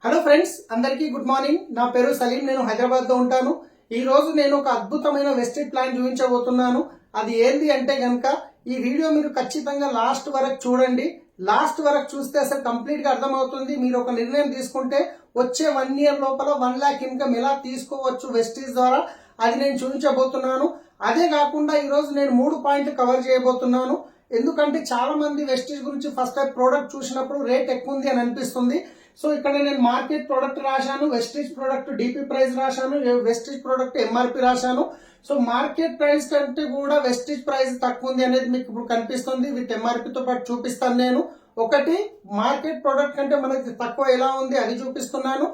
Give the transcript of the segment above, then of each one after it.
Hello friends, అందరికీ good morning. నా పేరు సలీం. నేను హైదరాబాద్లో ఉంటాను. ఈ రోజు నేను ఒక అద్భుతమైన వెస్టేజ్ ప్లాన్ చూపించబోతున్నాను. అది ఏంది అంటే గనక ఈ వీడియో మీరు ఖచ్చితంగా లాస్ట్ వరకు చూడండి. లాస్ట్ వరకు చూస్తే అసలు కంప్లీట్ గా అర్థమవుతుంది. మీరు ఒక నిర్ణయం తీసుకుంటే వచ్చే 1 year లోపల 1 lakh ఇన్కమ్ ఎలా తీసుకోవచ్చు వెస్టేజ్ ద్వారా, అది నేను చూపించబోతున్నాను. అదే కాకుండా ఈ రోజు నేను 3 పాయింట్లు కవర్ చేయబోతున్నాను. ఎందుకంటే చాలా మంది వెస్టేజ్ గురించి ఫస్ట్ టైం ప్రోడక్ట్ చూసినప్పుడు రేట్ ఎక్కువ ఉంది అని అనిపిస్తుంది. సో ఇక్కడ నేను మార్కెట్ ప్రోడక్ట్ రాశాను, వెస్టేజ్ ప్రోడక్ట్ డిపి ప్రైస్ రాశాను, వెస్టేజ్ ప్రోడక్ట్ ఎంఆర్పి రాశాను. సో మార్కెట్ ప్రైస్ కంటే కూడా వెస్టేజ్ ప్రైస్ తక్కువ ఉంది అనేది మీకు ఇప్పుడు కనిపిస్తుంది. విత్ ఎంఆర్పితో పాటు చూపిస్తాను. నేను ఒకటి మార్కెట్ ప్రోడక్ట్ కంటే మనకి తక్కువ ఎలా ఉంది అది చూపిస్తున్నాను.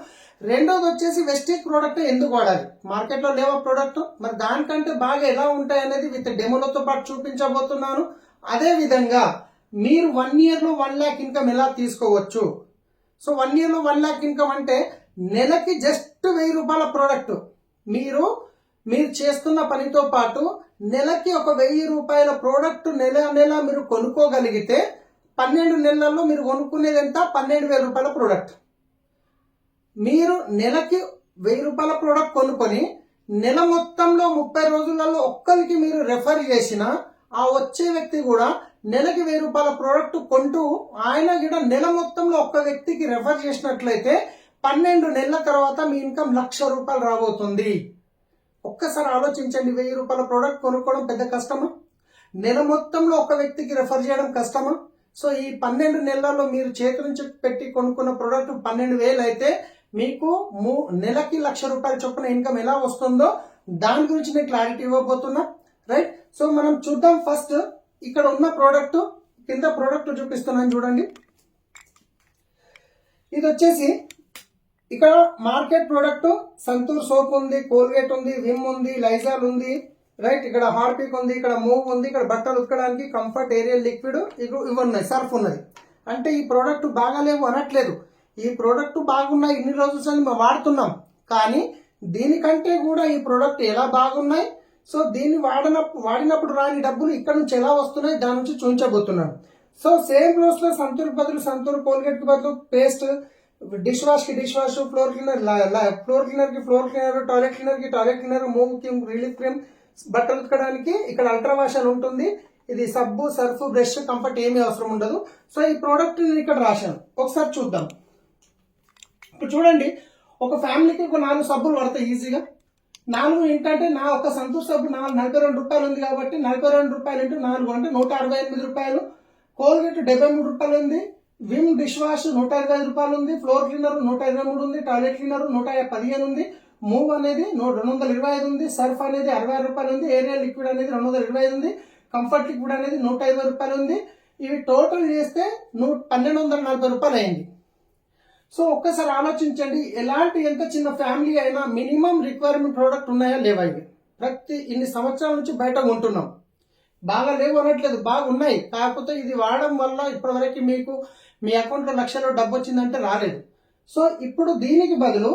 రెండోది వచ్చేసి వెస్టేజ్ ప్రోడక్ట్ ఎందుకు వాడాలి, మార్కెట్ లో లేవా ప్రోడక్ట్, మరి దానికంటే బాగా ఎలా ఉంటాయి అనేది విత్ డెమోలతో పాటు చూపించబోతున్నాను. అదే విధంగా మీరు 1 year లో 1 lakh ఇన్కమ్ ఎలా తీసుకోవచ్చు. సో 1 year లో 1 lakh ఇన్కమ్ అంటే నెలకి జస్ట్ 1000 రూపాయల ప్రోడక్ట్ మీరు చేస్తున్న పనితో పాటు నెలకి ఒక 1000 రూపాయల ప్రోడక్ట్ నెల మీరు కొనుక్కోగలిగితే 12 నెలల్లో మీరు కొనుక్కునేది ఎంత, 12,000 రూపాయల ప్రోడక్ట్. మీరు నెలకి 1000 రూపాయల ప్రోడక్ట్ కొనుక్కొని నెల మొత్తంలో 30 రోజులలో ఒక్కరికి మీరు రెఫర్ చేసిన ఆ వచ్చే వ్యక్తి కూడా నెలకి 1000 రూపాయల ప్రోడక్ట్ కొంటూ ఆయన కూడా నెల మొత్తంలో ఒక్క వ్యక్తికి రెఫర్ చేసినట్లయితే 12 నెలల తర్వాత మీ ఇన్కమ్ 1,00,000 రూపాయలు రాబోతుంది. ఒక్కసారి ఆలోచించండి. 1000 రూపాయల ప్రోడక్ట్ కొనుక్కోవడం పెద్ద కష్టమా? నెల మొత్తంలో ఒక్క వ్యక్తికి రెఫర్ చేయడం కష్టమా? సో ఈ 12 నెలల్లో మీరు చేతి నుంచి పెట్టి కొనుక్కున్న ప్రోడక్ట్ 12,000 అయితే మీకు నెలకి 1,00,000 రూపాయల చొప్పున ఇన్కమ్ ఎలా వస్తుందో దాని గురించి నేను క్లారిటీ ఇవ్వబోతున్నా. రైట్. సో మనం చూద్దాం. ఫస్ట్ ఇక్కడ ఉన్న ప్రోడక్ట్, కింద ప్రోడక్ట్ చూపిస్తున్నాను చూడండి. ఇది వచ్చేసి ఇక్కడ మార్కెట్ ప్రోడక్ట్ సంతూర్ సోప్ ఉంది, కోల్గేట్ ఉంది, విమ్ ఉంది, లైజాల్ ఉంది. రైట్. ఇక్కడ హార్పిక్ ఉంది, ఇక్కడ మూవ్ ఉంది, ఇక్కడ బట్టలు ఉతకడానికి కంఫర్ట్ ఏరియల్ లిక్విడ్ ఇవి ఉన్నాయి, సర్ఫ్ ఉన్నది. అంటే ఈ ప్రోడక్ట్ బాగాలేవు అనట్లేదు. ఈ ప్రోడక్ట్ బాగున్నాయి, ఇన్ని రోజులు మేము వాడుతున్నాం. కానీ దీనికంటే కూడా ఈ ప్రోడక్ట్ ఎలా బాగున్నాయి, సో దీన్ని వాడినప్పుడు రాని డబ్బులు ఇక్కడ నుంచి ఎలా వస్తున్నాయి దాని నుంచి చూపించబోతున్నాను. సో సేమ్ ప్లేస్ లో సంతూర్ బదులు సంతూర్, కోల్గేట్ బదులు పేస్ట్, డిష్ వాష్ కి డిష్ వాష్, ఫ్లోర్ క్లీనర్ కి ఫ్లోర్ క్లీనర్, టాయిలెట్ క్లీనర్ కి toilet cleaner, move cream, relief cream, బట్టలు ఉతకడానికి ఇక్కడ అల్ట్రా వాష్ అని ఉంటుంది. ఇది సబ్బు, సర్ఫ్, బ్రష్, కంఫర్ట్ ఏమీ అవసరం ఉండదు. సో ఈ ప్రోడక్ట్ నేను ఇక్కడ రాశాను, ఒకసారి చూద్దాం. ఇప్పుడు చూడండి, ఒక ఫ్యామిలీకి ఒక 4 సబ్బులు పడతాయి ఈజీగా. 4 ఏంటంటే నా ఒక సంతూర్ సబ్బు 42 రూపాయలు ఉంది కాబట్టి 42 రూపాయలు ఇంటూ 4 అంటే 168 రూపాయలు. కోల్గేట్ 73 రూపాయలు ఉంది. విమ్ డిష్ వాష్ 125 రూపాయలు ఉంది. ఫ్లోర్ క్లీనర్ 123 ఉంది. టాయిలెట్ క్లీనర్ 115 ఉంది. మూవ్ అనేది 225 ఉంది. సర్ఫ్ అనేది 66 రూపాయలు ఉంది. ఏరియల్ లిక్విడ్ అనేది 225 ఉంది. కంఫర్ట్ లిక్విడ్ అనేది 150 రూపాయలు ఉంది. ఇవి టోటల్ చేస్తే 1,240 రూపాయలు అయింది. సో ఒక్కసారి ఆలోచించండి, ఎలాంటి ఎంత చిన్న ఫ్యామిలీ అయినా మినిమం రిక్వైర్మెంట్ ప్రోడక్ట్ ఉన్నాయా లేవా? ఇవి ఇన్ని సంవత్సరాల నుంచి బయట ఉంటున్నాం. బాగా లేవు అనట్లేదు, బాగున్నాయి. కాకపోతే ఇది వాడడం వల్ల ఇప్పటివరకు మీకు మీ అకౌంట్లో 1,00,000 డబ్బు వచ్చిందంటే రాలేదు. సో ఇప్పుడు దీనికి బదులు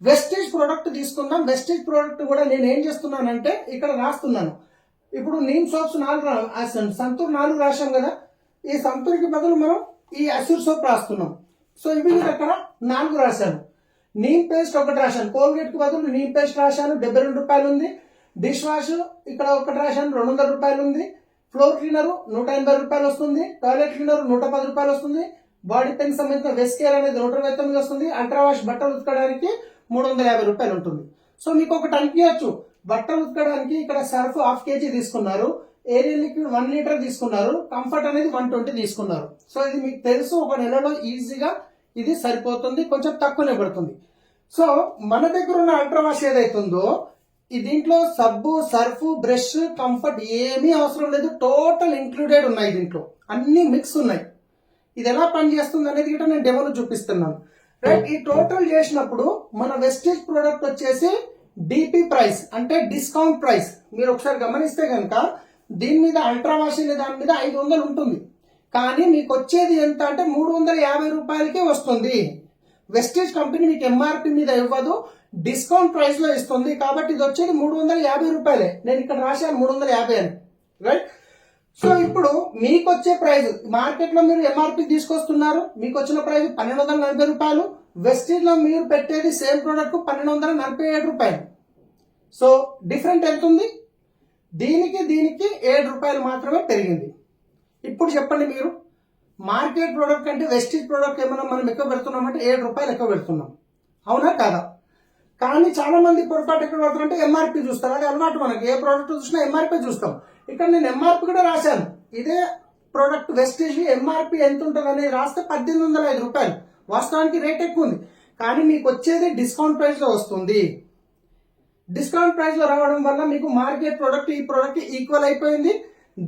వెస్టేజ్ ప్రోడక్ట్ తీసుకుందాం. వెస్టేజ్ ప్రోడక్ట్ కూడా నేను ఏం చేస్తున్నానంటే ఇక్కడ రాస్తున్నాను. ఇప్పుడు నీమ్ సోప్స్ 4 రాశాను, సంతూర్ 4 రాశాం కదా. ఈ సంతూర్కి బదులు మనం ఈ అసూర్ సోప్ రాస్తున్నాం. సో ఇవి అక్కడ 4 రాశాను. నీమ్ పేస్ట్ 1 రాశాను. కోల్గేట్ కి బదులు నీమ్ పేస్ట్ రాశాను, 72 రూపాయలు ఉంది. డిష్ వాష్ ఇక్కడ 1 రాశాను, 200 రూపాయలు ఉంది. ఫ్లోర్ క్లీనర్ 180 రూపాయలు వస్తుంది. టాయిలెట్ క్లీనర్ 110 రూపాయలు వస్తుంది. బాడీ పెన్ సంబంధించిన వెస్కేర్ అనేది 129 వస్తుంది. అల్ట్రా వాష్ బట్టలు ఉతకడానికి 350 రూపాయలు ఉంటుంది. సో మీకు ఒకటి అనిపించచ్చు, బట్టలు ఉతకడానికి ఇక్కడ సర్ఫ్ 1/2 kg తీసుకున్నారు, ఏరియల్ లిక్విడ్ 1 లీటర్ తీసుకున్నారు, కంఫర్ట్ అనేది 120 తీసుకున్నారు. సో ఇది మీకు తెలుసు, ఒక నెలలో ఈజీగా ఇది సరిపోతుంది, కొంచెం తక్కువనే పడుతుంది. సో మన దగ్గర ఉన్న అల్ట్రా వాష్ ఏదైతుందో దీంట్లో సబ్బు, సర్ఫ్, బ్రష్, కంఫర్ట్ ఏమీ అవసరం లేదు, టోటల్ ఇంక్లూడెడ్ ఉన్నాయి. దీంట్లో అన్ని మిక్స్ ఉన్నాయి. ఇది ఎలా పనిచేస్తుంది అనేది కూడా నేను డెమోలో చూపిస్తున్నాను. రైట్. ఈ టోటల్ చేసినప్పుడు మన వెస్టేజ్ ప్రోడక్ట్ వచ్చేసి డిపి ప్రైస్ అంటే డిస్కౌంట్ ప్రైస్. మీరు ఒకసారి గమనిస్తే కనుక దీని మీద అల్ట్రా వాష్ అనే దాని మీద 500 ఉంటుంది. కానీ మీకు వచ్చేది ఎంత అంటే 350 రూపాయలకే వస్తుంది. వెస్టేజ్ కంపెనీ మీకు ఎంఆర్పి మీద ఇవ్వదు, డిస్కౌంట్ ప్రైస్ లో ఇస్తుంది. కాబట్టి ఇది వచ్చేది 350 రూపాయలే. నేను ఇక్కడ రాశాను 350 అని. రైట్. సో ఇప్పుడు మీకు వచ్చే ప్రైస్ మార్కెట్ లో మీరు ఎంఆర్పి తీసుకొస్తున్నారు, మీకు వచ్చిన ప్రైస్ 1,240 రూపాయలు. వెస్టీజ్లో మీరు పెట్టేది సేమ్ ప్రోడక్ట్ 1247 రూపాయలు. సో డిఫరెంట్ ఎంత ఉంది? దీనికి 7 రూపాయలు మాత్రమే పెరిగింది. ఇప్పుడు చెప్పండి మీరు, మార్కెట్ ప్రోడక్ట్ అంటే వెస్టీజ్ ప్రోడక్ట్ ఏమైనా మనం ఎక్కువ పెడుతున్నామంటే 7 రూపాయలు ఎక్కువ పెడుతున్నాం, అవునా కాదా? కానీ చాలా మంది పొరపాటు ఎక్కడ పడుతుందంటే ఎంఆర్పి చూస్తారు. అది అలవాటు మనకి, ఏ ప్రోడక్ట్ చూసినా ఎంఆర్పి చూస్తాం. ఇక్కడ నేను ఎంఆర్పి కూడా రాశాను. ఇదే ప్రోడక్ట్ వెస్టీజ్ ఎంఆర్పి ఎంత ఉంటుంది అనేది రాస్తే 1805 రూపాయలు. వాస్తవానికి రేట్ ఎక్కువ ఉంది, కానీ మీకు వచ్చేది డిస్కౌంట్ ప్రైస్లో వస్తుంది. డిస్కౌంట్ ప్రైస్లో రావడం వల్ల మీకు మార్కెట్ ప్రోడక్ట్ ఈ ప్రోడక్ట్ ఈక్వల్ అయిపోయింది.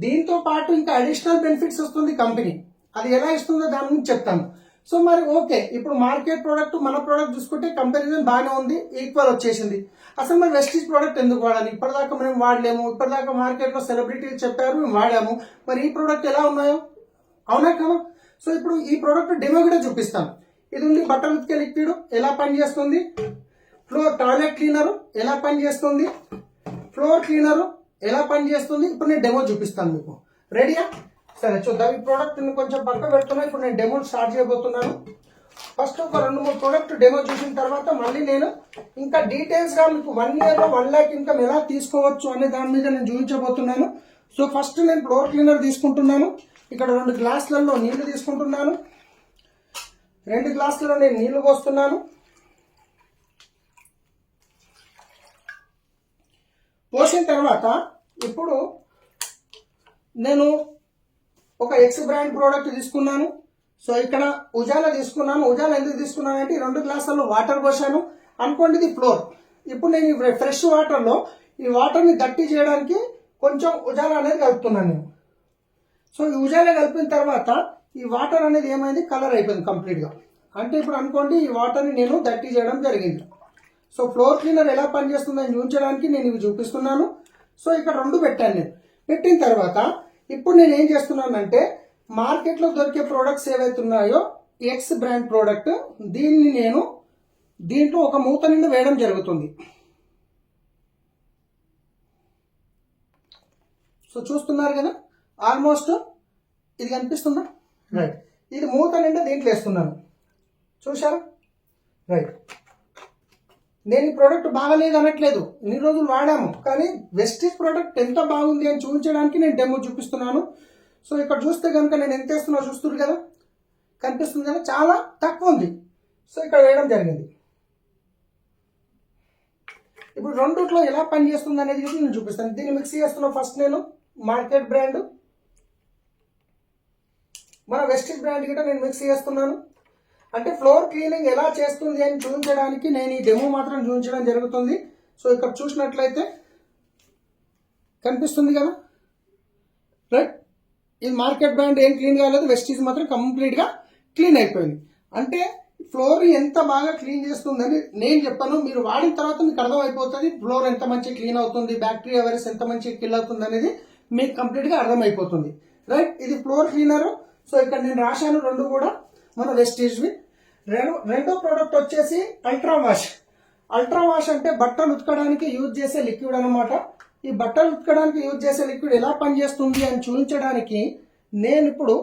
దీంతో పాటు ఇంకా అడిషనల్ బెనిఫిట్స్ వస్తుంది కంపెనీ. అది ఎలా ఇస్తుందో దాని గురించి చెప్తాను. సో మరి ఓకే, ఇప్పుడు మార్కెట్ ప్రోడక్ట్ మన ప్రోడక్ట్ చూసుకుంటే కంపారిజన్ బాగానే ఉంది, ఈక్వల్ వచ్చేసింది. అసలు మరి వెస్టీజ్ ప్రోడక్ట్ ఎందుకు వాడాలి? ఇప్పటిదాకా మనం వాడలేము, ఇప్పటిదాకా మార్కెట్లో సెలబ్రిటీలు చెప్పారు, మేము వాడాము. మరి ఈ ప్రోడక్ట్ ఎలా ఉన్నాయో, అవునా కదా? సో ఇప్పుడు ఈ ప్రోడక్ట్ డెమో కూడా చూపిస్తాను. ఇది ఉంది బట్టలు ఉతికే లిక్విడ్ ఎలా పనిచేస్తుంది, ఫ్లోర్ టాయిలెట్ క్లీనర్ ఎలా పనిచేస్తుంది, ఫ్లోర్ క్లీనర్ ఎలా పనిచేస్తుంది. ఇప్పుడు నేను డెమో చూపిస్తాను మీకు. రెడీయా? సరే చూద్దాం. ఈ ప్రోడక్ట్ కొంచెం పక్క పెడుతున్నా. ఇప్పుడు నేను డెమో స్టార్ట్ చేయబోతున్నాను. ఫస్ట్ ఒక 2-3 ప్రోడక్ట్ డెమో చూసిన తర్వాత మళ్ళీ నేను ఇంకా డీటెయిల్స్ గా మీకు 1 year లో 1 lakh ఇన్కమ్ ఎలా తీసుకోవచ్చు అనే దాని మీద నేను చూపించబోతున్నాను. సో ఫస్ట్ నేను ఫ్లోర్ క్లీనర్ తీసుకుంటున్నాను. ఇక్కడ 2 గ్లాసులలో నీళ్లు తీసుకుంటున్నాను. 2 గ్లాసులలో నేను నీళ్లు పోస్తున్నాను. పోసిన తర్వాత ఇప్పుడు నేను ఒక ఎక్స్ బ్రాండ్ ప్రోడక్ట్ తీసుకున్నాను. సో ఇక్కడ ఉజాలా తీసుకున్నాను. ఉజాలా ఎందుకు తీసుకున్నాను అంటే 2 గ్లాసుల్లో వాటర్ పోసాను అనుకోండి, ఇది ఫ్లోర్. ఇప్పుడు నేను ఈ ఫ్రెష్ వాటర్లో ఈ వాటర్ని దట్టి చేయడానికి కొంచెం ఉజాలా అనేది కలుపుతున్నాను నేను. సో ఈ ఉజాలా కలిపిన తర్వాత ఈ వాటర్ అనేది ఏమైంది, కలర్ అయిపోయింది కంప్లీట్గా. అంటే ఇప్పుడు అనుకోండి ఈ వాటర్ని నేను దట్టి చేయడం జరిగింది. సో ఫ్లోర్ క్లీనర్ ఎలా పనిచేస్తుందని చూపించడానికి నేను ఇవి చూపిస్తున్నాను. సో ఇక్కడ 2 పెట్టాను నేను. పెట్టిన తర్వాత ఇప్పుడు నేను ఏం చేస్తున్నానంటే మార్కెట్లో దొరికే ప్రోడక్ట్స్ ఏవైతున్నాయో ఎక్స్ బ్రాండ్ ప్రోడక్ట్, దీన్ని నేను దీంట్లో ఒక మూత నిండా వేయడం జరుగుతుంది. సో చూస్తున్నారు కదా, ఆల్మోస్ట్ ఇది కనిపిస్తుందా? రైట్. ఇది మూత నిండా దీంట్లో వేస్తున్నాను, చూసారా? రైట్. నేను ఈ ప్రోడక్ట్ బాగాలేదు అనట్లేదు, ఇన్ని రోజులు వాడాము, కానీ వెస్టీజ్ ప్రోడక్ట్ ఎంత బాగుంది అని చూపించడానికి నేను డెమో చూపిస్తున్నాను. సో ఇక్కడ చూస్తే కనుక నేను ఎంత వేస్తున్నా చూస్తున్నారు కదా, కనిపిస్తుంది కదా, చాలా తక్కువ ఉంది. సో ఇక్కడ వేయడం జరిగింది. ఇప్పుడు రెండుట్లో ఎలా పనిచేస్తుంది అనేది నేను చూపిస్తాను. దీన్ని మిక్సీ చేస్తున్నా. ఫస్ట్ నేను మార్కెట్ బ్రాండ్, మన వెస్టీజ్ బ్రాండ్ గిట్ట నేను మిక్సీ చేస్తున్నాను. అంటే ఫ్లోర్ క్లీనింగ్ ఎలా చేస్తుంది అని చూపించడానికి నేను ఈ డెమో మాత్రం చూపించడం జరుగుతుంది. సో ఇక్కడ చూసినట్లయితే కనిపిస్తుంది కదా, రైట్. ఇది మార్కెట్ బ్రాండ్ ఏం క్లీన్ కాలేదు, వెస్టీజ్ మాత్రం కంప్లీట్గా క్లీన్ అయిపోయింది. అంటే ఫ్లోర్ ఎంత బాగా క్లీన్ చేస్తుందని నేను చెప్పాను, మీరు వాడిన తర్వాత మీకు అర్థమైపోతుంది ఫ్లోర్ ఎంత మంచి క్లీన్ అవుతుంది, బ్యాక్టీరియా వైరస్ ఎంత మంచిగా కిల్ అవుతుంది అనేది మీకు కంప్లీట్గా అర్థమైపోతుంది, రైట్. ఇది ఫ్లోర్ క్లీనర్. సో ఇక్కడ నేను రాశాను 2 కూడా మన వెస్టీజ్వి. రెండో ప్రోడక్ట్ వచ్చేసి అల్ట్రా వాష్. అల్ట్రా వాష్ అంటే బట్టలు ఉతకడానికి యూజ్ చేసే లిక్విడ్ అనమాట. ఈ బట్టలు ఉతకడానికి యూజ్ చేసే లిక్విడ్ ఎలా పనిచేస్తుంది అని చూపించడానికి నేను ఇప్పుడు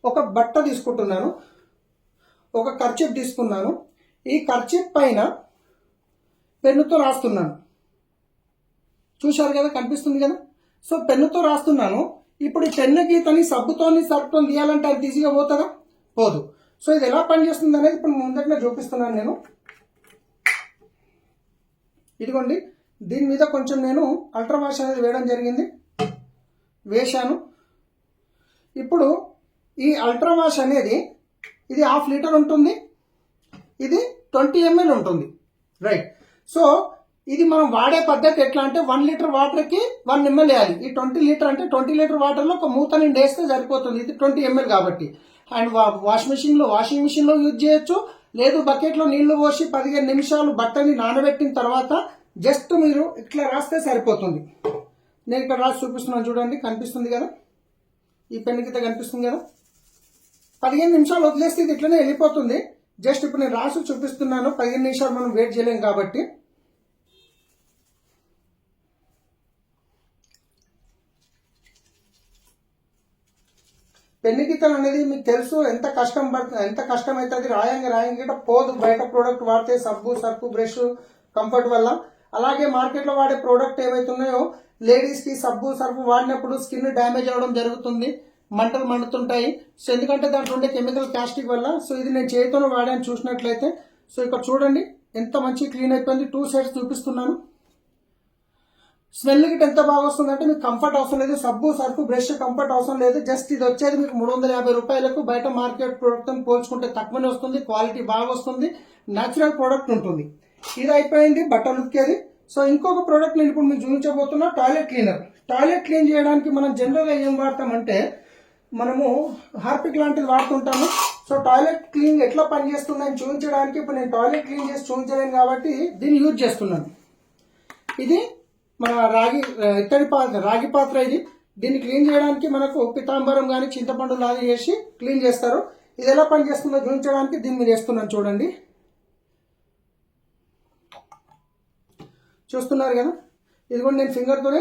ఒక బట్ట తీసుకుంటున్నాను, ఒక కర్చీఫ్ తీసుకున్నాను. ఈ కర్చీఫ్ పైన పెన్నుతో రాస్తున్నాను, చూశారు కదా, కనిపిస్తుంది కదా. సో పెన్నుతో రాస్తున్నాను. ఇప్పుడు ఈ పెన్ను గీతని సబ్బుతోని సర్ఫ్తో తీయాలంటే అది ఈజీగా పోతుందా? పోదు. సో ఇది ఎలా పనిచేస్తుంది అనేది ఇప్పుడు ముందరనే చూపిస్తున్నాను నేను. ఇదిగోండి, దీని మీద కొంచెం నేను అల్ట్రా వాష్ అనేది వేయడం జరిగింది, వేశాను. ఇప్పుడు ఈ అల్ట్రా వాష్ అనేది ఇది 1/2 లీటర్ ఉంటుంది, ఇది 20 ml ఉంటుంది, రైట్. సో ఇది మనం వాడే పద్ధతి ఎట్లా అంటే 1 లీటర్ వాటర్కి 1 ml వేయాలి. ఈ 20 లీటర్ అంటే 20 లీటర్ వాటర్లో ఒక మూత నిండి వేస్తే సరిపోతుంది. ఇది 20 ml కాబట్టి. అండ్ వాషింగ్ మిషన్లో యూజ్ చేయొచ్చు, లేదు బకెట్లో నీళ్లు పోసి 15 నిమిషాలు బట్టని నానబెట్టిన తర్వాత జస్ట్ మీరు ఇట్లా రాస్తే సరిపోతుంది. నేను ఇక్కడ రాసి చూపిస్తున్నాను, చూడండి, కనిపిస్తుంది కదా, ఈ పెన్ కింద కనిపిస్తుంది కదా. 15 నిమిషాలు వదిలేస్తే ఇది ఇట్లనే వెళ్ళిపోతుంది. జస్ట్ ఇప్పుడు నేను రాసి చూపిస్తున్నాను, 15 నిమిషాలు మనం వెయిట్ చేయలేం కాబట్టి. పెన్ను గీతలు అనేది మీకు తెలుసు ఎంత కష్టం పడుతుంది, ఎంత కష్టం అవుతుంది. రాయంగా పోదు బయట ప్రోడక్ట్ వాడితే సబ్బు సర్ఫ్ బ్రష్ కంఫర్ట్ వల్ల. అలాగే మార్కెట్లో వాడే ప్రోడక్ట్ ఏవైతున్నాయో లేడీస్కి సబ్బు సర్ఫ్ వాడినప్పుడు స్కిన్ డ్యామేజ్ అవ్వడం జరుగుతుంది, మంటలు మండుతుంటాయి. సో ఎందుకంటే దాంట్లో ఉండే కెమికల్ ప్లాస్టిక్ వల్ల. సో ఇది నేను చేతితో వాడాను చూసినట్లయితే. సో ఇక్కడ చూడండి ఎంత మంచి క్లీన్ అయిపోయింది. 2 సైడ్స్ చూపిస్తున్నాను. స్మెల్ గిట్ ఎంత బాగా వస్తుందంటే మీకు కంఫర్ట్ అవసరం లేదు, సబ్బు సర్ఫ్ బ్రష్ కంఫర్ట్ అవసరం లేదు. జస్ట్ ఇది వచ్చేది మీకు 350 రూపాయలకు. బయట మార్కెట్ ప్రోడక్ట్ పోల్చుకుంటే తక్కువనే వస్తుంది, క్వాలిటీ బాగా వస్తుంది, న్యాచురల్ ప్రోడక్ట్ ఉంటుంది. ఇది అయిపోయింది బట్టలు ఉతికేది. సో ఇంకొక ప్రోడక్ట్ నేను ఇప్పుడు మీకు చూపించబోతున్నా, టాయిలెట్ క్లీనర్. టాయిలెట్ క్లీన్ చేయడానికి మనం జనరల్గా ఏం వాడతామంటే మనము హార్పిక్ లాంటిది వాడుతుంటాము. సో టాయిలెట్ క్లీన్ ఎట్లా పనిచేస్తుందని చూపించడానికి ఇప్పుడు నేను టాయిలెట్ క్లీన్ చేసి చూపించలేను కాబట్టి దీన్ని యూజ్ చేస్తున్నాను. ఇది మన రాగి పాత్ర ఇది. దీన్ని క్లీన్ చేయడానికి మనకు పితాంబరం కానీ చింతపండు లాగా చేసి క్లీన్ చేస్తారు. ఇది ఎలా పనిచేస్తుందో చూపించడానికి దీన్ని మీరు వేస్తున్నాను చూడండి. చూస్తున్నారు కదా, ఇది కూడా నేను ఫింగర్తోనే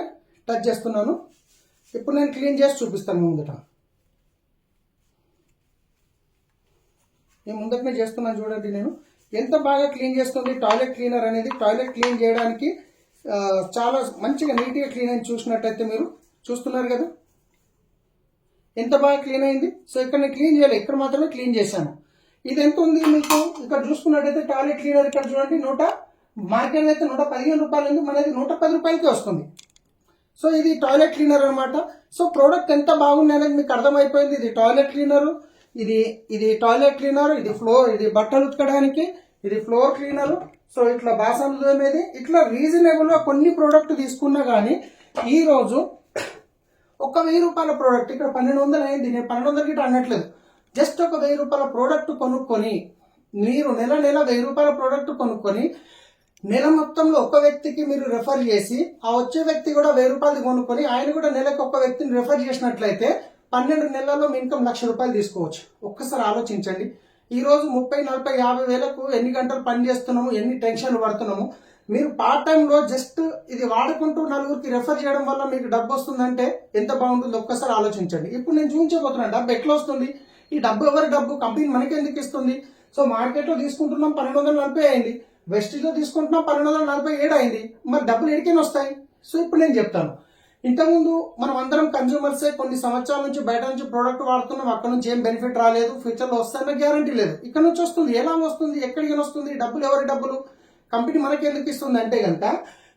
టచ్ చేస్తున్నాను. ఇప్పుడు నేను క్లీన్ చేసి చూపిస్తాను ముందట. నేను ముందటనే చేస్తున్నాను చూడండి. నేను ఎంత బాగా క్లీన్ చేస్తుంది టాయిలెట్ క్లీనర్ అనేది. టాయిలెట్ క్లీన్ చేయడానికి చాలా మంచిగా నీట్గా క్లీన్ అయింది. చూసినట్టయితే మీరు చూస్తున్నారు కదా ఎంత బాగా క్లీన్ అయింది. సో ఇక్కడ నేను క్లీన్ చేయలేదు, ఇక్కడ మాత్రమే క్లీన్ చేశాను. ఇది ఎంత ఉంది మీకు ఇక్కడ చూసుకున్నట్టయితే టాయిలెట్ క్లీనర్ ఇక్కడ చూడండి మార్కెట్ అయితే 115 రూపాయలు ఉంది, మనది 110 రూపాయలకి వస్తుంది. సో ఇది టాయిలెట్ క్లీనర్ అనమాట. సో ప్రోడక్ట్ ఎంత బాగుంది అనేది మీకు అర్థమైపోయింది. ఇది టాయిలెట్ క్లీనరు, ఇది టాయిలెట్ క్లీనర్, ఇది బట్టలు ఉతకడానికి, ఇది ఫ్లోర్ క్లీనరు. సో ఇట్లా బాసనలు తోమేది. ఇట్లా రీజనబుల్గా కొన్ని ప్రోడక్ట్ తీసుకున్నా కానీ ఈరోజు ఒక 1000 రూపాయల ప్రోడక్ట్ ఇక్కడ 1200 అయింది. నేను 1200 గిట్ట అనట్లేదు. జస్ట్ ఒక 1000 రూపాయల ప్రోడక్ట్ కొనుక్కొని మీరు నెల 1000 రూపాయల ప్రోడక్ట్ కొనుక్కొని నెల మొత్తంలో ఒక వ్యక్తికి మీరు రెఫర్ చేసి ఆ వచ్చే వ్యక్తి కూడా 1000 రూపాయలు కొనుక్కొని ఆయన కూడా నెలకు ఒక వ్యక్తిని రెఫర్ చేసినట్లయితే 12 నెలల్లో మీ ఇన్కమ్ 1,00,000 రూపాయలు తీసుకోవచ్చు. ఒక్కసారి ఆలోచించండి. ఈ రోజు 30, 40, 50 వేలకు ఎన్ని గంటలు పని చేస్తున్నాము, ఎన్ని టెన్షన్లు పడుతున్నాము. మీరు పార్ట్ టైంలో జస్ట్ ఇది వాడుకుంటూ నలుగురికి రెఫర్ చేయడం వల్ల మీకు డబ్బు వస్తుందంటే ఎంత బాగుంటుందో ఒక్కసారి ఆలోచించండి. ఇప్పుడు నేను చూపించబోతున్నాను డబ్బు ఎట్లా వస్తుంది. ఈ డబ్బు ఎవరి డబ్బు, కంపెనీ మనకి ఎందుకు ఇస్తుంది. సో మార్కెట్లో తీసుకుంటున్నాం 1240 అయింది, వెస్టీజ్లో తీసుకుంటున్నాం 1247 అయింది. మరి డబ్బులు ఎడికైనా వస్తాయి. సో ఇప్పుడు నేను చెప్తాను. ఇంతకుముందు మనం అందరం కన్జ్యూమర్సే, కొన్ని సంవత్సరాల నుంచి బయట నుంచి ప్రోడక్ట్ వాడుతున్నాం, అక్కడ నుంచి ఏం బెనిఫిట్ రాలేదు, ఫ్యూచర్లో వస్తాయన్న గ్యారంటీ లేదు. ఇక్కడ నుంచి వస్తుంది, ఎలా వస్తుంది, ఎక్కడికి వస్తుంది, డబ్బులు ఎవరి డబ్బులు, కంపెనీ మనకి ఎందుకు ఇస్తుంది అంటే కనుక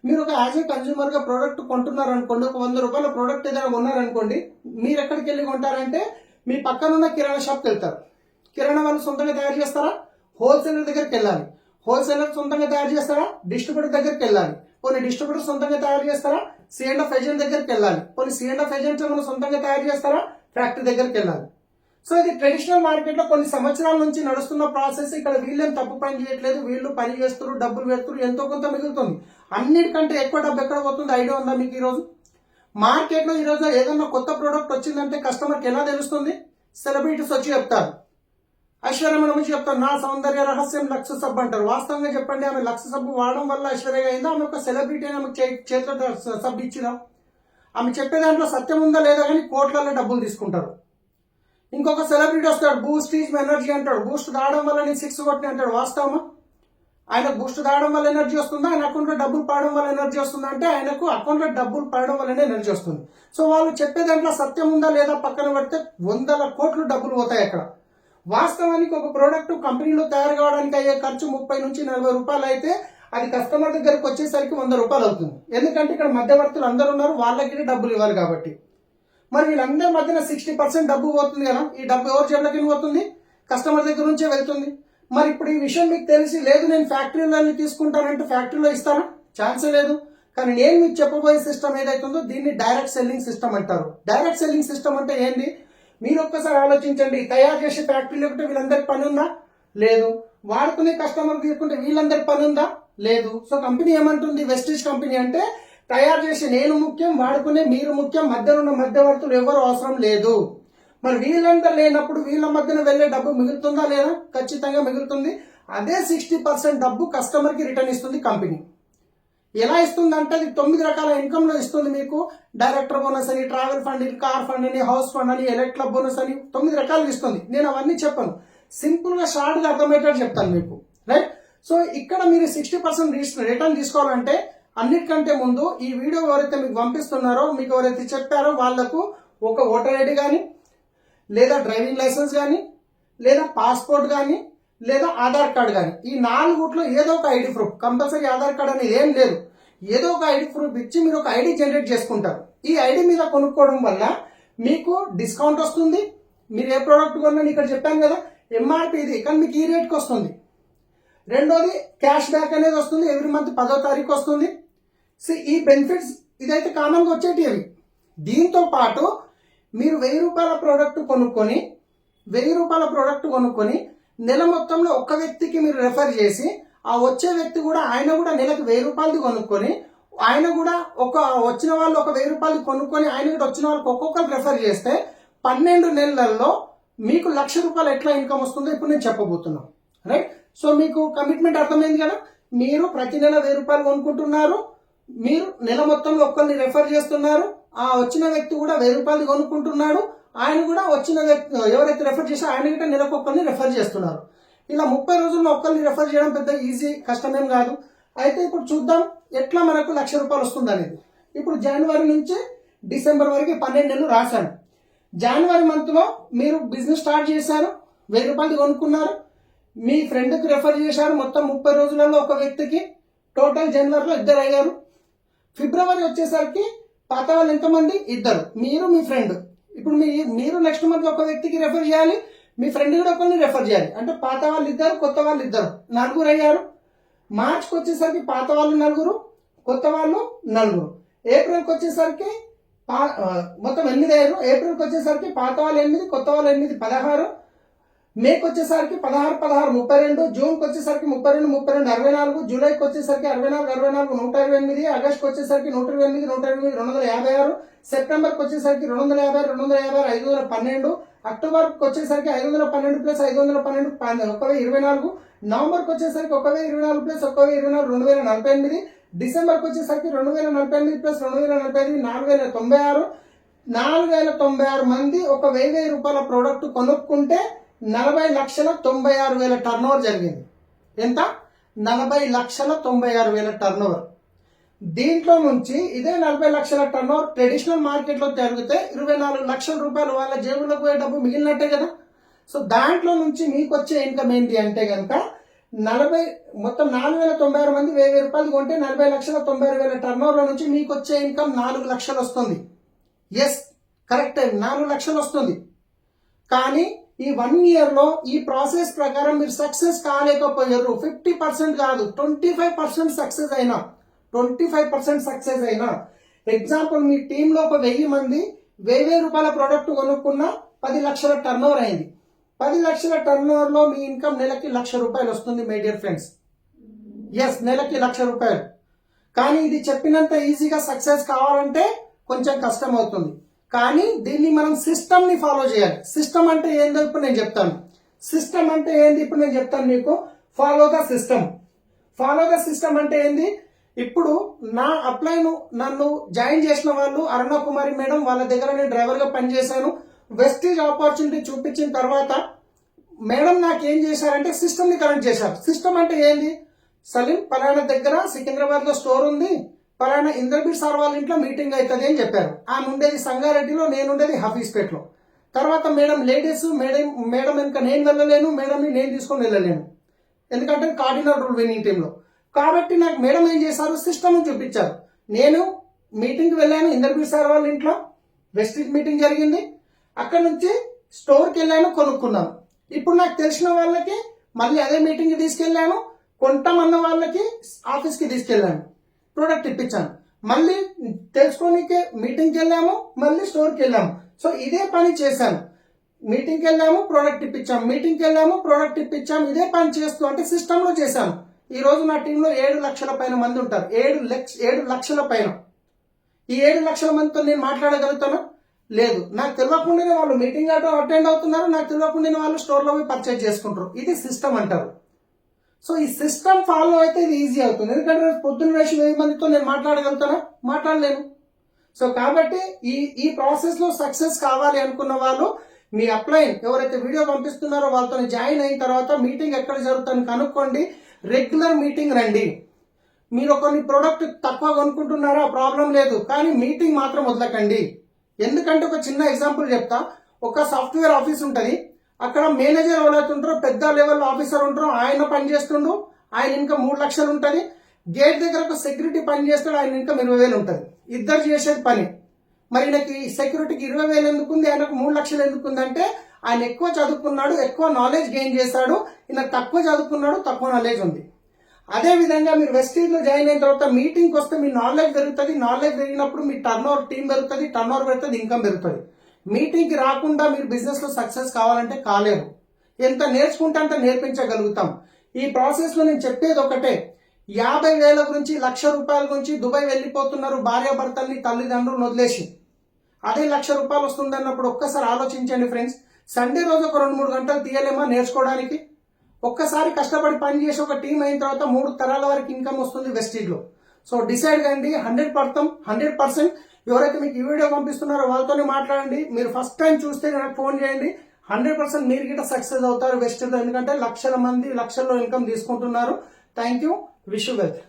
మీరు ఒక యాజ్ ఏ కన్జ్యూమర్గా ప్రోడక్ట్ కొంటున్నారు అనుకోండి, ఒక 100 రూపాయల ప్రోడక్ట్ ఏదైనా కొన్నారనుకోండి, మీరు ఎక్కడికి వెళ్ళి కొంటారంటే మీ పక్కనున్న కిరాణా షాప్కి వెళ్తారు. కిరాణా వాళ్ళు సొంతంగా తయారు చేస్తారా, హోల్సేలర్ దగ్గరికి వెళ్ళాలి. హోల్సేలర్ సొంతంగా తయారు చేస్తారా, డిస్ట్రిబ్యూటర్ దగ్గరికి వెళ్ళాలి. కొన్ని డిస్ట్రిబ్యూటర్ సొంతంగా తయారు చేస్తారా, C&F ఏజెంట్ దగ్గరికి వెళ్ళాలి. కొన్ని C&F ఏజెంట్స్ మనం సొంతంగా తయారు చేస్తారా, ఫ్యాక్టరీ దగ్గరికి వెళ్ళాలి. సో ఇది ట్రెడిషనల్ మార్కెట్లో కొన్ని సంవత్సరాల నుంచి నడుస్తున్న ప్రాసెస్. ఇక్కడ వీళ్ళేం తప్పు పని చేయట్లేదు, వీళ్ళు పని చేస్తారు, డబ్బులు పెడుతున్నారు, ఎంతో కొంత మిగులుతుంది. అన్నిటికంటే ఎక్కువ డబ్బు ఎక్కడ పోతుంది ఐడియా ఉందా మీకు? ఈరోజు మార్కెట్లో ఈరోజు ఏదన్నా కొత్త ప్రోడక్ట్ వచ్చిందంటే కస్టమర్కి ఎలా తెలుస్తుంది? సెలబ్రిటీస్ వచ్చి చెప్తారు. ఐశ్వర్య మనం వచ్చి చెప్తారు నా సౌందర్య రహస్యం లక్స్ సబ్బు అంటారు. వాస్తవంగా చెప్పండి, ఆమె లక్స్ సబ్బు వాడడం వల్ల ఐశ్వర్యగా అయిందా, ఆమె ఒక సెలబ్రిటీ అని ఆమె చేతిలో సబ్బు ఇచ్చినా? ఆమె చెప్పే దాంట్లో సత్యం ఉందా లేదా కానీ కోట్లలో డబ్బులు తీసుకుంటారు. ఇంకొక సెలబ్రిటీ వస్తాడు, బూస్ట్ ఈజ్ ఎనర్జీ అంటాడు. బూస్ట్ తాగడం వల్ల నేను 6 కొట్టిన అంటాడు. వాస్తవమా? ఆయనకు బూస్ట్ తాగడం వల్ల ఎనర్జీ వస్తుందా, ఆయన అకౌంట్లో డబ్బులు పడడం వల్ల ఎనర్జీ వస్తుందా అంటే ఆయనకు అకౌంట్లో డబ్బులు పడడం వల్లనే ఎనర్జీ వస్తుంది. సో వాళ్ళు చెప్పే దాంట్లో సత్యం ఉందా లేదా పక్కన పెడితే 100 కోట్లు డబ్బులు పోతాయి అక్కడ. వాస్తవానికి ఒక ప్రోడక్ట్ కంపెనీలో తయారు కావడానికి అయ్యే ఖర్చు 30 నుంచి 40 రూపాయలు అయితే అది కస్టమర్ దగ్గరకు వచ్చేసరికి 100 రూపాయలు అవుతుంది. ఎందుకంటే ఇక్కడ మధ్యవర్తులు అందరూ ఉన్నారు, వాళ్ళకి డబ్బులు ఇవ్వాలి కాబట్టి. మరి వీళ్ళందరి మధ్యన 60% డబ్బు పోతుంది కదా. ఈ డబ్బు ఎవరి జేబులకి పోతుంది? కస్టమర్ దగ్గర నుంచే వెళ్తుంది. మరి ఇప్పుడు ఈ విషయం మీకు తెలిసి లేదు నేను ఫ్యాక్టరీలో తీసుకుంటానంటే ఫ్యాక్టరీలో ఇస్తారా? ఛాన్సే లేదు. కానీ నేను మీకు చెప్పబోయే సిస్టమ్ ఏదైతుందో దీన్ని డైరెక్ట్ సెల్లింగ్ సిస్టమ్ అంటారు. డైరెక్ట్ సెల్లింగ్ సిస్టమ్ అంటే ఏంది? మీరు ఒక్కసారి ఆలోచించండి. తయారు చేసే ఫ్యాక్టరీ లేకుంటే వీళ్ళందరికి పని ఉందా? లేదు. వాడుకునే కస్టమర్ తీసుకుంటే వీళ్ళందరికి పని ఉందా? లేదు. సో కంపెనీ ఏమంటుంది? వెస్టీజ్ కంపెనీ అంటే తయారు చేసే నేను ముఖ్యం, వాడుకునే మీరు ముఖ్యం, మధ్యలో ఉన్న మధ్యవర్తులు ఎవరు అవసరం లేదు. మరి వీళ్ళంతా లేనప్పుడు వీళ్ళ మధ్యన వెళ్ళే డబ్బు మిగులుతుందా లేదా? ఖచ్చితంగా మిగులుతుంది. అదే 60% డబ్బు కస్టమర్కి రిటర్న్ ఇస్తుంది కంపెనీ. ఎలా ఇస్తుంది అంటే అది 9 రకాల ఇన్కమ్ లో ఇస్తుంది మీకు. డైరెక్టర్ బోనస్ అని, ట్రావెల్ ఫండ్ అని, కార్ ఫండ్ అని, హౌస్ ఫండ్ అని, ఎలక్ట్రల్ బోనస్ అని 9 రకాలు ఇస్తుంది. నేను అవన్నీ చెప్పాను, సింపుల్ గా షార్ట్ గా అర్థమయ్యేటట్టు చెప్తాను మీకు, రైట్. సో ఇక్కడ మీరు 60% రిటర్న్ తీసుకోవాలంటే అన్నిటికంటే ముందు ఈ వీడియో ఎవరైతే మీకు పంపిస్తున్నారో, మీకు ఎవరైతే చెప్పారో వాళ్లకు ఒక ఓటర్ ఐడి కానీ, లేదా డ్రైవింగ్ లైసెన్స్ కానీ, లేదా పాస్పోర్ట్ కానీ, లేదా ఆధార్ కార్డ్ కానీ, ఈ 4 ఏదో ఒక ID proof, compulsory Aadhaar card అనేది ఏం లేదు, ఏదో ఒక ఐడి ప్రూఫ్ ఇచ్చి మీరు ఒక ఐడి జనరేట్ చేసుకుంటారు. ఈ ఐడి మీద కొనుక్కోవడం వల్ల మీకు డిస్కౌంట్ వస్తుంది. మీరు ఏ ప్రోడక్ట్ కొన్నా ఇక్కడ చెప్పాను కదా ఎంఆర్పి ఇది, కానీ మీకు ఈ రేట్కి వస్తుంది. రెండోది క్యాష్ బ్యాక్ అనేది వస్తుంది, ఎవ్రీ మంత్ 10వ తారీఖు వస్తుంది. సో ఈ బెనిఫిట్స్ ఇదైతే కామన్గా వచ్చేటి అవి. దీంతో పాటు మీరు 1000 రూపాయల ప్రోడక్ట్ కొనుక్కొని నెల మొత్తంలో ఒక్క వ్యక్తికి మీరు రెఫర్ చేసి, ఆ వచ్చే వ్యక్తి కూడా ఆయన కూడా నెలకు 1000 రూపాయలది కొనుక్కొని, ఆయన కూడా వచ్చిన వాళ్ళు ఒక 1000 రూపాయలు కొనుక్కొని ఆయన కూడా వచ్చిన వాళ్ళకి ఒక్కొక్కరు రెఫర్ చేస్తే 12 నెలల్లో మీకు 1,00,000 రూపాయలు ఎట్లా ఇన్కమ్ వస్తుందో ఇప్పుడు నేను చెప్పబోతున్నాను, రైట్. సో మీకు కమిట్మెంట్ అర్థమైంది కదా. మీరు ప్రతి నెల 1000 రూపాయలు కొనుక్కుంటున్నారు, మీరు నెల మొత్తంలో ఒక్కరిని రెఫర్ చేస్తున్నారు, ఆ వచ్చిన వ్యక్తి కూడా 1000 రూపాయలు కొనుక్కుంటున్నాడు, ఆయన కూడా వచ్చిన వ్యక్తి ఎవరైతే రెఫర్ చేశారో ఆయన కూడా నెలకు ఒక్కరిని రెఫర్ చేస్తున్నారు. ఇలా 30 రోజుల్లో ఒక్కరిని రెఫర్ చేయడం పెద్ద ఈజీ, కష్టమేం కాదు. అయితే ఇప్పుడు చూద్దాం ఎట్లా మనకు 1,00,000 రూపాయలు వస్తుంది అనేది. ఇప్పుడు జనవరి నుంచి డిసెంబర్ వరకు 12 నెలలు రాశాను. జనవరి మంత్ లో మీరు బిజినెస్ స్టార్ట్ చేశారు, 1000 రూపాయలు కొనుక్కున్నారు, మీ ఫ్రెండ్కి రెఫర్ చేశారు, మొత్తం 30 రోజులలో ఒక వ్యక్తికి, టోటల్ జనవరిలో 2 అయ్యారు. ఫిబ్రవరి వచ్చేసరికి పాత వాళ్ళు ఎంతమంది? 2, మీరు మీ ఫ్రెండ్. ఇప్పుడు మీరు నెక్స్ట్ మంత్ ఒక వ్యక్తికి రెఫర్ చేయాలి, మీ ఫ్రెండ్ కూడా ఒకరిని రెఫర్ చేయాలి, అంటే పాత వాళ్ళు 2, కొత్త వాళ్ళు 2, 4 అయ్యారు. మార్చ్కి వచ్చేసరికి పాత వాళ్ళు 4, కొత్త వాళ్ళు 4. ఏప్రిల్కి వచ్చేసరికి మొత్తం 8 అయ్యారు. ఏప్రిల్కి వచ్చేసరికి పాత వాళ్ళు 8, కొత్త వాళ్ళు 8, 16. మేకి వచ్చేసరికి 16, 32. జూన్కి వచ్చేసరికి 32, 64. జూలైకి వచ్చేసరికి 64, 128. ఆగస్ట్కి వచ్చేసరికి 128, 256. సెప్టెంబర్కి వచ్చేసరికి 250, 512. అక్టోబర్కి వచ్చేసరికి 512 ప్లస్ 512, 1024. నవంబర్కి వచ్చేసరికి 1024 ప్లస్ 1024, 2048. డిసెంబర్కి వచ్చేసరికి 2048 ప్లస్ 2045, 4096. 4096 మంది ఒక 1000 రూపాయల ప్రోడక్ట్ కొనుక్కుంటే 40,96,000 టర్న్ ఓవర్ జరిగింది. ఎంత? 40,96,000 టర్న్ ఓవర్. దీంట్లో నుంచి ఇదే 40 లక్షల టర్న్ ఓవర్ ట్రెడిషనల్ మార్కెట్ లో జరిగితే 24 లక్షల రూపాయలు వాళ్ళ జేబులకు పోయే డబ్బు మిగిలినట్టే కదా. సో దాంట్లో నుంచి మీకు వచ్చే ఇన్కమ్ ఏంటి అంటే కనుక మొత్తం 4,096 మంది 1000 రూపాయలు కొంటే 40,90,000 టర్న్ ఓవర్ లో నుంచి మీకు వచ్చే ఇన్కమ్ 4 లక్షలు వస్తుంది. ఎస్, కరెక్ట్, 4 లక్షలు వస్తుంది. కానీ ఈ 1 year లో ఈ ప్రాసెస్ ప్రకారం మీరు సక్సెస్ కాలేకపోయారు. 50% కాదు, 25% సక్సెస్ అయినా, 25% సక్సెస్ అయినా. ఎగ్జాంపుల్, మీ టీంలో ఒక 1000 మంది 1000 రూపాయల ప్రోడక్ట్ కొనుక్కున్న 10 లక్షల టర్న్ ఓవర్ అయింది. 10 లక్షల టర్న్ ఓవర్ లో మీ ఇన్కమ్ నెలకి 1,00,000 రూపాయలు వస్తుంది మై డియర్ ఫ్రెండ్స్. ఎస్, నెలకి 1,00,000 రూపాయలు. కానీ ఇది చెప్పినంత ఈజీగా సక్సెస్ కావాలంటే కొంచెం కష్టం అవుతుంది. కానీ దీన్ని మనం సిస్టమ్ ని ఫాలో చేయాలి. సిస్టమ్ అంటే ఏందో ఇప్పుడు నేను చెప్తాను. సిస్టమ్ అంటే ఏంది ఇప్పుడు నేను చెప్తాను మీకు. Follow the system. Follow the system అంటే ఏంది? ఇప్పుడు నా అప్లైను నన్ను జాయిన్ చేసిన వాళ్ళు అరుణ కుమారి మేడం, వాళ్ళ దగ్గర నేను డ్రైవర్ గా పనిచేశాను. వెస్టీజ్ ఆపర్చునిటీ చూపించిన తర్వాత మేడం నాకు ఏం చేశారంటే సిస్టమ్ ని కనెక్ట్ చేశారు. సిస్టమ్ అంటే ఏంది? సలీం పలానా దగ్గర సికింద్రాబాద్ లో స్టోర్ ఉంది, పలానా ఇంద్రబీర్ సార్ వాళ్ళ ఇంట్లో మీటింగ్ అవుతుంది అని చెప్పారు. ఆమె ఉండేది సంగారెడ్డిలో, నేను ఉండేది హఫీజ్పేట్లో. తర్వాత మేడం లేడీస్, మేడం ఇంకా నేను వెళ్ళలేను, మేడంని నేను తీసుకొని వెళ్ళలేను, ఎందుకంటే కార్డినల్ రూల్ విన్నింగ్ టీంలో. కాబట్టి నాకు మేడం ఏం చేశారు, సిస్టమ్ చూపించారు. నేను మీటింగ్కి వెళ్ళాను ఇంద్రబీర్ సార్ వాళ్ళ ఇంట్లో, వెస్టీజ్ మీటింగ్ జరిగింది. అక్కడ నుంచి స్టోర్కి వెళ్ళాను, కొనుక్కున్నాను. ఇప్పుడు నాకు తెలిసిన వాళ్ళకి మళ్ళీ అదే మీటింగ్కి తీసుకెళ్ళాను, కొంటామన్న వాళ్ళకి ఆఫీస్కి తీసుకెళ్ళాను, ప్రోడక్ట్ ఇప్పించాను. మళ్ళీ తెలుసుకోనికే మీటింగ్కి వెళ్ళాము, మళ్ళీ స్టోర్కి వెళ్ళాము. సో ఇదే పని చేశాను. మీటింగ్కి వెళ్ళాము, ప్రోడక్ట్ ఇప్పించాము, మీటింగ్కి వెళ్ళాము, ప్రోడక్ట్ ఇప్పించాము. ఇదే పని చేస్తూ అంటే సిస్టంలో చేశాను. ఈ రోజు నా టీంలో 7 లక్షల పైన మంది ఉంటారు. 7 లక్షల పైన. ఈ 7 లక్షల మందితో నేను మాట్లాడగలుగుతాను? లేదు. నాకు తెలియకుండానే వాళ్ళు మీటింగ్ అటెండ్ అవుతున్నారు, నాకు తెలియకుండానే వాళ్ళు స్టోర్లో పోయి పర్చేజ్ చేసుకుంటారు. ఇది సిస్టమ్ అంటారు. సో ఈ సిస్టమ్ ఫాలో అయితే ఇది ఈజీ అవుతుంది. ఎందుకంటే రేపు పొద్దున్న వేసి 1000 మందితో నేను మాట్లాడగలుగుతానా? మాట్లాడలేను. సో కాబట్టి ఈ ప్రాసెస్ లో సక్సెస్ కావాలి అనుకున్న వాళ్ళు మీ అప్లైన్ ఎవరైతే వీడియో పంపిస్తున్నారో వాళ్ళతో జాయిన్ అయిన తర్వాత మీటింగ్ ఎక్కడ జరుగుతుందని కనుక్కోండి. రెగ్యులర్ మీటింగ్ రండి. మీరు కొన్ని ప్రోడక్ట్ తక్కువ కొనుక్కుంటున్నారా? ప్రాబ్లం లేదు, కానీ మీటింగ్ మాత్రం వదలకండి. ఎందుకంటే ఒక చిన్న ఎగ్జాంపుల్ చెప్తా. ఒక సాఫ్ట్వేర్ ఆఫీస్ ఉంటుంది, అక్కడ మేనేజర్ ఎవరైతే ఉంటారో పెద్ద లెవెల్ ఆఫీసర్ ఉంటారో ఆయన పని చేస్తుండు, ఆయన ఇన్కమ్ 3 లక్షలు ఉంటుంది. గేట్ దగ్గర ఒక సెక్యూరిటీ పని చేస్తాడు, ఆయన ఇన్కమ్ 20,000 ఉంటుంది. ఇద్దరు చేసేది పని. మరి ఈయనకి సెక్యూరిటీకి 20,000 ఎందుకుంది, ఆయనకు 3 లక్షలు ఎందుకుంది అంటే ఆయన ఎక్కువ చదువుకున్నాడు, ఎక్కువ నాలెడ్జ్ గెయిన్ చేశాడు. ఈయన తక్కువ చదువుకున్నాడు, తక్కువ నాలెడ్జ్ ఉంది. అదే విధంగా మీరు వెస్టీజ్ లో జాయిన్ అయిన తర్వాత మీటింగ్కి వస్తే మీ నాలెడ్జ్ పెరుగుతుంది. నాలెడ్జ్ పెరిగినప్పుడు మీ టర్న్ ఓవర్ టీం పెరుగుతుంది, టర్న్ ఓవర్ పెరుగుతుంది, ఇన్కమ్ పెరుగుతుంది. మీటింగ్కి రాకుండా మీరు బిజినెస్ లో సక్సెస్ కావాలంటే కాలేరు. ఎంత నేర్చుకుంటే అంత నేర్పించగలుగుతాం. ఈ ప్రాసెస్ లో నేను చెప్పేది ఒకటే, 50,000 గురించి, ₹1,00,000 గురించి దుబాయ్ వెళ్ళిపోతున్నారు భార్యాభర్తల్ని, తల్లిదండ్రులను వదిలేసి. అదే ₹1,00,000 వస్తుంది అన్నప్పుడు ఒక్కసారి ఆలోచించండి ఫ్రెండ్స్. సండే రోజు ఒక 2-3 గంటలు తీయలేమా నేర్చుకోవడానికి? ఒక్కసారి కష్టపడి పని చేసి ఒక టీం అయిన తర్వాత 3 తరాల వరకు ఇన్కమ్ వస్తుంది వెస్టీజ్ లో. సో డిసైడ్ కండి. 100% ఎవరైతే మీకు ఈ వీడియో పంపిస్తున్నారో వాళ్ళతోనే మాట్లాడండి. మీరు ఫస్ట్ టైం చూస్తే నాకు ఫోన్ చేయండి. 100% మీరు గిట్ట సక్సెస్ అవుతారు వెస్టీజ్ లో. ఎందుకంటే లక్షల మంది లక్షల్లో ఇన్కమ్ తీసుకుంటున్నారు. Thank you. Wish you wealth.